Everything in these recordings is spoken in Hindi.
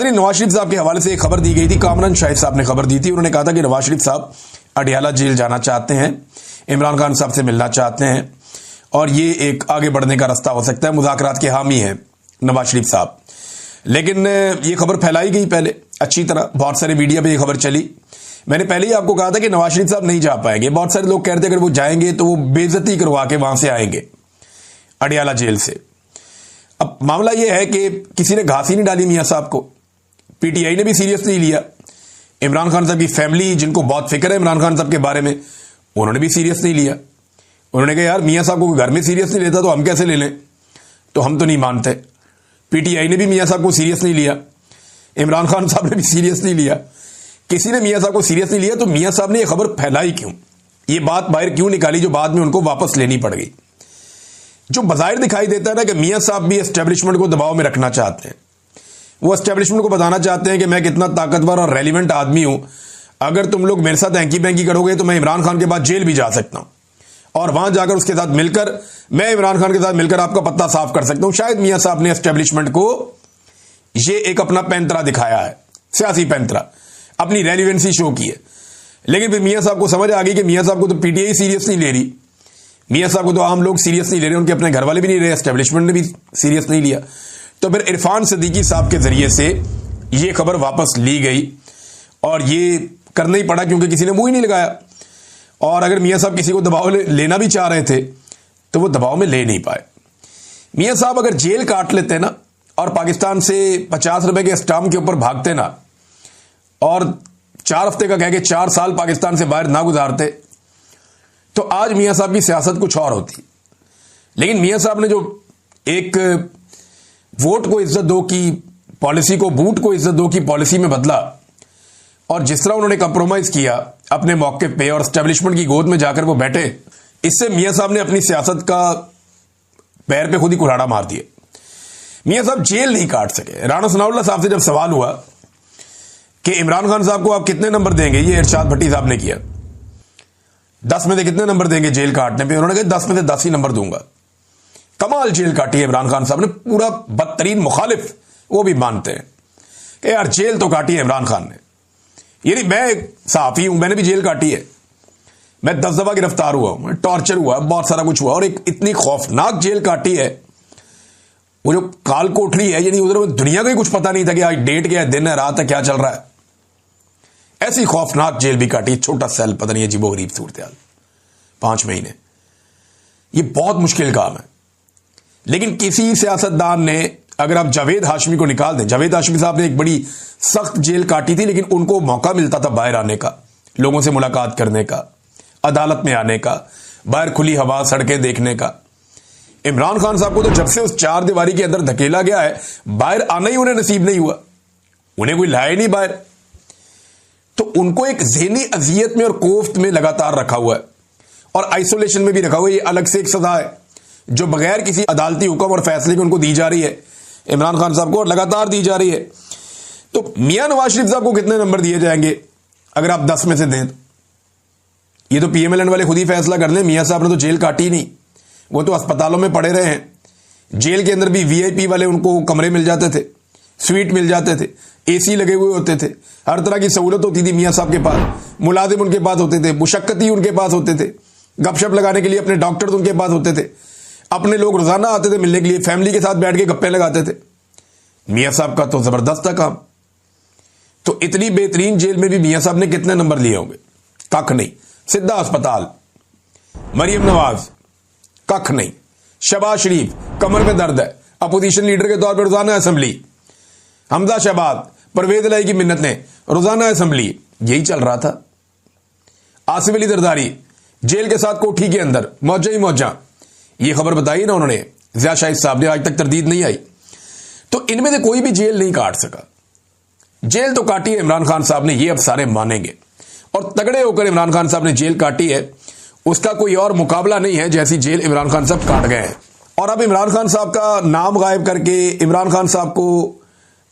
नाज़रीन, नवाज शरीफ साहब के हवाले से एक खबर दी गई थी। कामरान शाहिद साहब ने खबर दी थी। उन्होंने कहा था कि नवाज शरीफ साहब अडियाला जेल जाना चाहते हैं, इमरान खान साहब से मिलना चाहते हैं और ये एक आगे बढ़ने का रास्ता हो सकता है। मुज़ाकरात के हामी हैं नवाज शरीफ साहब। लेकिन ये खबर फैलाई गई पहले अच्छी तरह, बहुत सारे मीडिया पे ये खबर चली। मैंने पहले ही आपको कहा था कि नवाज शरीफ साहब नहीं जा पाएंगे। बहुत सारे लोग कहते हैं अगर वो जाएंगे तो वो बेइज्जती करवा के वहां से आएंगे अडियाला जेल से। अब मामला यह है कि किसी ने घास ही नहीं डाली मियां साहब को। पीटीआई ने भी सीरियस नहीं लिया। इमरान खान साहब की फैमिली, जिनको बहुत फिक्र है इमरान खान साहब के बारे में, उन्होंने भी सीरियस नहीं लिया। उन्होंने कहा यार मियां साहब को घर में सीरियस नहीं लेता तो हम कैसे ले लें, तो हम तो नहीं मानते। पीटीआई ने भी मियां साहब को सीरियस नहीं लिया, इमरान खान साहब ने भी सीरियस नहीं लिया, किसी ने मियां साहब को सीरियस नहीं लिया। तो मियां साहब ने यह खबर फैलाई क्यों, ये बात बाहर क्यों निकाली जो बाद में उनको वापस लेनी पड़ गई। जो बज़ाहिर दिखाई देता है ना कि मियां साहब भी एस्टेब्लिशमेंट को दबाव में रखना चाहते हैं। वो एस्टेब्लिशमेंट को बताना चाहते हैं कि मैं कितना ताकतवर और रेलिवेंट आदमी हूं, अगर तुम लोग मेरे साथ हैंकी बैंकी करोगे तो मैं इमरान खान के बाद जेल भी जा सकता हूं और वहां जाकर उसके साथ मिलकर मैं इमरान खान के साथ मिलकर आपका पत्ता साफ कर सकता हूं। शायद मियां साहब ने एस्टेब्लिशमेंट को ये एक अपना पैंतरा दिखाया है, सियासी पैंतरा, अपनी रेलिवेंसी शो की है। लेकिन फिर मियां साहब को समझ आ गई कि मियां साहब को तो पीटीआई सीरियस नहीं ले रही, मियां साहब को तो आम लोग सीरियस नहीं ले रहे, उनके अपने घर वाले भी नहीं रहे, एस्टेब्लिशमेंट ने भी सीरियस नहीं लिया। तो फिर इरफान सिद्दीकी साहब के जरिए से ये खबर वापस ली गई और ये करना ही पड़ा क्योंकि किसी ने मुंह ही नहीं लगाया। और अगर मियां साहब किसी को दबाव लेना भी चाह रहे थे तो वो दबाव में ले नहीं पाए। मियां साहब अगर जेल काट लेते ना और पाकिस्तान से 50 रुपए के स्टाम्प के ऊपर भागते ना और 4 हफ्ते का कह के 4 साल पाकिस्तान से बाहर ना गुजारते तो आज मियां साहब की सियासत कुछ और होती। लेकिन मियां साहब ने जो एक वोट को इज्जत दो की पॉलिसी को बूट को इज्जत दो की पॉलिसी में बदला और जिस तरह उन्होंने कंप्रोमाइज किया अपने मौके पे और एस्टेब्लिशमेंट की गोद में जाकर वो बैठे, इससे मियां साहब ने अपनी सियासत का पैर पे खुद ही कुल्हाड़ा मार दिए। मियां साहब जेल नहीं काट सके। राणा सनाउल्लाह साहब से जब सवाल हुआ कि इमरान खान साहब को आप कितने नंबर देंगे, ये इरशाद भट्टी साहब ने किया, 10 में से कितने नंबर देंगे जेल काटने पे, उन्होंने कहा 10 में से 10 ही नंबर दूंगा। कमाल जेल काटी है इमरान खान साहब ने, पूरा बदतरीन मुखालिफ वो भी मानते हैं कि यार जेल तो काटी है इमरान खान ने। यानी मैं सहाफी हूं, मैंने भी जेल काटी है, मैं 10 दफा गिरफ्तार हुआ हूं, टॉर्चर हुआ, बहुत सारा कुछ हुआ और एक इतनी खौफनाक जेल काटी है। वो जो काल कोठरी है, यानी उधर दुनिया का ही कुछ पता नहीं था कि आज डेट क्या है, दिन है, रात है, क्या चल रहा है। ऐसी खौफनाक जेल भी काटी, छोटा सेल, पता नहीं अजीबो गरीब सूरत हाल, 5 महीने। ये बहुत मुश्किल काम है। लेकिन किसी सियासतदान ने, अगर आप जावेद हाशमी को निकाल दें, जावेद हाशमी साहब ने एक बड़ी सख्त जेल काटी थी, लेकिन उनको मौका मिलता था बाहर आने का, लोगों से मुलाकात करने का, अदालत में आने का, बाहर खुली हवा, सड़कें देखने का। इमरान खान साहब को तो जब से उस 4 दीवारी के अंदर धकेला गया है, बाहर आना ही उन्हें नसीब नहीं हुआ, उन्हें कोई लाया नहीं बाहर। तो उनको एक ज़हनी अजियत में और कोफ्त में लगातार रखा हुआ है और आइसोलेशन में भी रखा हुआ है। ये अलग से एक सजा है जो बगैर किसी अदालती हुक्म और फैसले के उनको दी जा रही है इमरान खान साहब को, और लगातार दी जा रही है। तो मियां नवाज शरीफ साहब को कितने नंबर दिए जाएंगे अगर आप 10 में से दें? ये तो पीएमएलएन वाले खुद ही फैसला कर लें। मियां साहब ने तो जेल काटी नहीं, वो तो अस्पतालों में पड़े रहे हैं। जेल के अंदर भी वीआईपी वाले उनको कमरे मिल जाते थे, स्वीट मिल जाते थे, एसी लगे हुए होते थे, हर तरह की सहूलत होती थी मियां साहब के पास। मुलाजिम उनके पास होते थे, मुशक्कती उनके पास होते थे, गपशप लगाने के लिए अपने डॉक्टर्स उनके पास होते थे, अपने लोग रोजाना आते थे मिलने के लिए, फैमिली के साथ बैठ के गप्पे लगाते थे। मियां साहब का तो जबरदस्त था काम। तो इतनी बेहतरीन जेल में भी मियां साहब ने कितने नंबर लिए होंगे? कख नहीं। सिद्धा अस्पताल, मरियम नवाज, कख नहीं। शहबाज शरीफ, कमर में दर्द है, अपोजिशन लीडर के तौर पर रोजाना असेंबली। हमजा शहबाज, परवेज इलाही की मिन्नतें, रोजाना असेंबली, यही चल रहा था। आसिफ अली जरदारी जेल के साथ कोठी के अंदर, मौजा ही मौजा। ये खबर बताई ना उन्होंने, ज़िया शाहिद साहब ने, आज तक तरदीद नहीं आई। तो इनमें से कोई भी जेल नहीं काट सका। जेल तो काटी है इमरान खान साहब ने, ये अब सारे मानेंगे, और तगड़े होकर इमरान खान साहब ने जेल काटी है। उसका कोई और मुकाबला नहीं है जैसी जेल इमरान खान साहब काट गए हैं। और अब इमरान खान साहब का नाम गायब करके, इमरान खान साहब को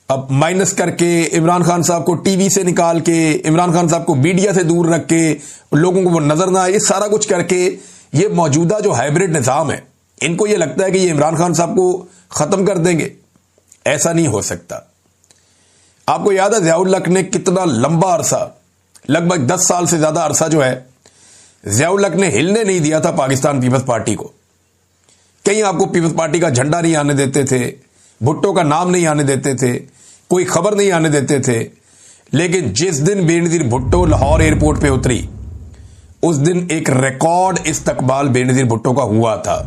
अब माइनस करके, इमरान खान साहब को टीवी से निकाल के, इमरान खान साहब को मीडिया से दूर रख के, लोगों को वो नजर ना आए, ये सारा कुछ करके, ये मौजूदा जो हाइब्रिड निजाम है, इनको ये लगता है कि ये इमरान खान साहब को खत्म कर देंगे। ऐसा नहीं हो सकता। आपको याद है ज़ियाउल हक ने कितना लंबा अरसा, लगभग 10 साल से ज्यादा अरसा जो है ज़ियाउल हक ने हिलने नहीं दिया था पाकिस्तान पीपल्स पार्टी को। कहीं आपको पीपल्स पार्टी का झंडा नहीं आने देते थे, भुट्टो का नाम नहीं आने देते थे, कोई खबर नहीं आने देते थे। लेकिन जिस दिन बेनजीर भुट्टो लाहौर एयरपोर्ट पे उतरी, उस दिन एक रिकॉर्ड इस्तकबाल बेनजीर भुट्टो का हुआ था।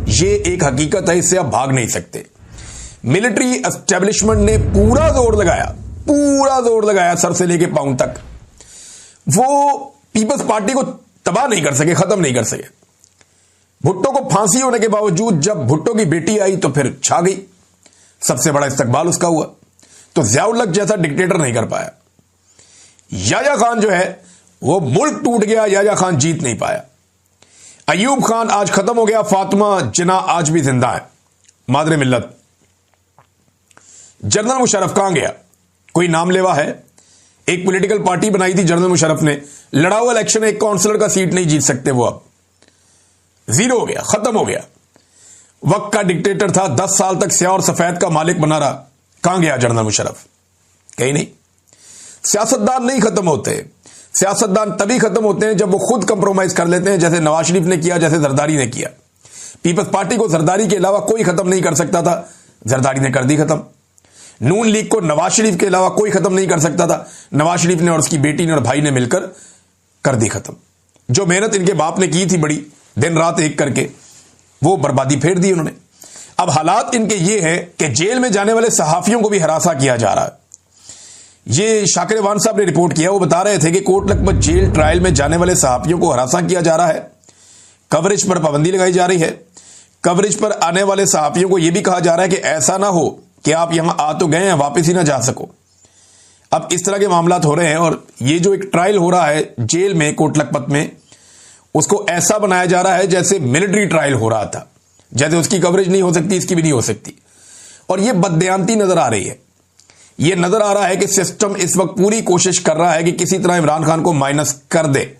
ये एक हकीकत है, इससे आप भाग नहीं सकते। मिलिट्री एस्टेब्लिशमेंट ने पूरा जोर लगाया सर से लेके पांव तक। वो पीपल्स पार्टी को तबाह नहीं कर सके, खत्म नहीं कर सके। भुट्टो को फांसी होने के बावजूद जब भुट्टो की बेटी आई तो फिर छा गई, सबसे बड़ा इस्तकबाल उसका हुआ। तो ज़ियाउल हक जैसा डिक्टेटर नहीं कर पाया। याह्या खान जो है वो मुल्क टूट गया, याह्या खान जीत नहीं पाया। अयूब खान आज खत्म हो गया, फातिमा जिन्ना आज भी जिंदा है, मादरे मिल्लत। जनरल मुशर्रफ कहां गया? कोई नाम लेवा है? एक पॉलिटिकल पार्टी बनाई थी जनरल मुशर्रफ ने, लड़ा हुआ इलेक्शन, एक काउंसलर का सीट नहीं जीत सकते वो, अब जीरो हो गया, खत्म हो गया। वक्त का डिक्टेटर था, 10 साल तक स्याह और सफेद का मालिक बना रहा। कहां गया जनरल मुशर्रफ? कहीं नहीं। सियासतदान नहीं खत्म होते, सियासतदान तभी खत्म होते हैं जब वो खुद कंप्रोमाइज कर लेते हैं, जैसे नवाज शरीफ ने किया, जैसे जरदारी ने किया। पीपल्स पार्टी को जरदारी के अलावा कोई खत्म नहीं कर सकता था, जरदारी ने कर दी खत्म। नून लीग को नवाज शरीफ के अलावा कोई खत्म नहीं कर सकता था, नवाज शरीफ ने और उसकी बेटी ने और भाई ने मिलकर कर दी खत्म। जो मेहनत इनके बाप ने की थी बड़ी, दिन रात एक करके, वो बर्बादी फेर दी उन्होंने। अब हालात इनके ये हैं कि जेल में जाने वाले सहाफियों को भी हरासा किया जा रहा है। ये शाकिर वान साहब ने रिपोर्ट किया, वो बता रहे थे कि कोट लखपत जेल ट्रायल में जाने वाले सहाफियों को हरासा किया जा रहा है, कवरेज पर पाबंदी लगाई जा रही है। कवरेज पर आने वाले सहाफियों को यह भी कहा जा रहा है कि ऐसा ना हो कि आप यहां आ तो गए हैं, वापस ही ना जा सको। अब इस तरह के मामलात हो रहे हैं, और ये जो एक ट्रायल हो रहा है जेल में कोट लखपत में, उसको ऐसा बनाया जा रहा है जैसे मिलिट्री ट्रायल हो रहा था, जैसे उसकी कवरेज नहीं हो सकती, इसकी भी नहीं हो सकती। और यह बददयांती नजर आ रही है। यह नजर आ रहा है कि सिस्टम इस वक्त पूरी कोशिश कर रहा है कि किसी तरह इमरान खान को माइनस कर दे।